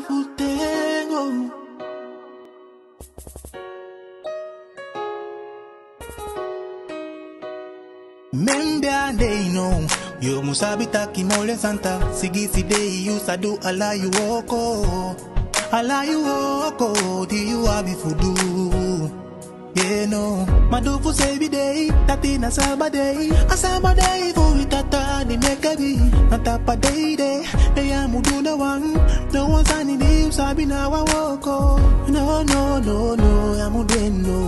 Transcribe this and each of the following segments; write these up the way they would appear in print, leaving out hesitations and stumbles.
futego. Membia they know yo musabita kimole santa sigisi day you sadu ala you oko di you abi fudu yeah no madufu sebi day tatina sabade asama day fu itata ni mekebi natapa day day ya muduna wan no one sani di usabi na wako no ya mudeno.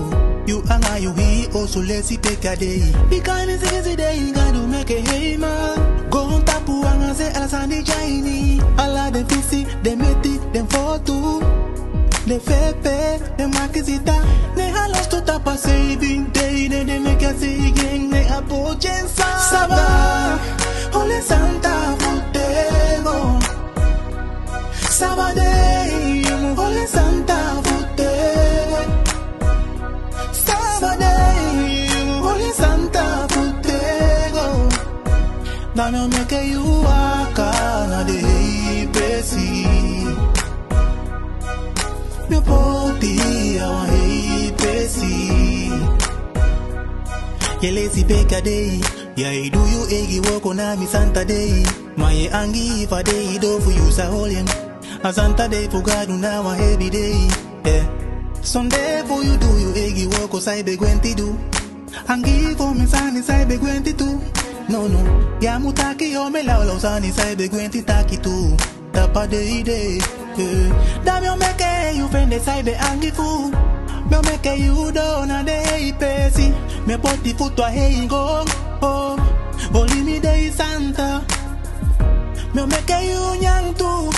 You anga you he also let's take a day. Because it's easy day, gotta make a hey man. Go on tapu anga se ala sandi jaini. Ala dem fisi, dem meti, dem fotu. De fepe, dem makizita. Ne halos to tapa saving day. Ne make a say gang, ne apochen saba. Ole Santa futego. Sabade, ole Santa futego. Dame me que you waka na de pesi. Me poti awa hey pesi. Yele si peka day. Ya do you egi woko na mi Santa day. My angi fa day do for you sa holien. A Santa day for God na wa heavy day. Yeah. Sunday for you do you egi woko sai be gwenti do. Angi for me sani sai be gwenti too. No, ya mutaki yo me la usani sai be gwenti taki tu. Tapa de ide. Dame yo meke you fende sai be angi fu. Me meke you do na de pesi. Me poti futu a hey gong. Oh, volimi de Santa. Me meke you nyang tu.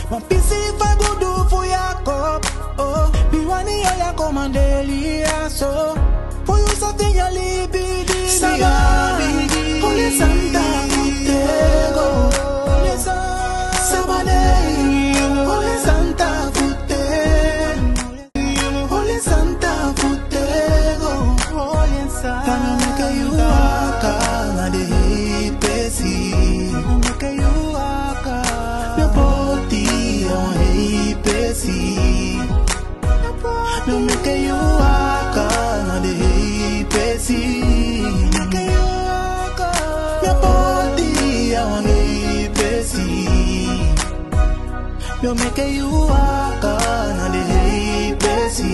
Ma pisi fa gudu fu Jacob. Oh, biwani yo ya komandelia so. For you something ya libidi. Sabadi. Ole Santa futego. Sabade. Ole Santa futego. Ole Santa futego. Tana make you waka na de pesi. Make you waka. Me poti on hey pesi. Me make you waka na de pesi. Yo make you walk on the pesi.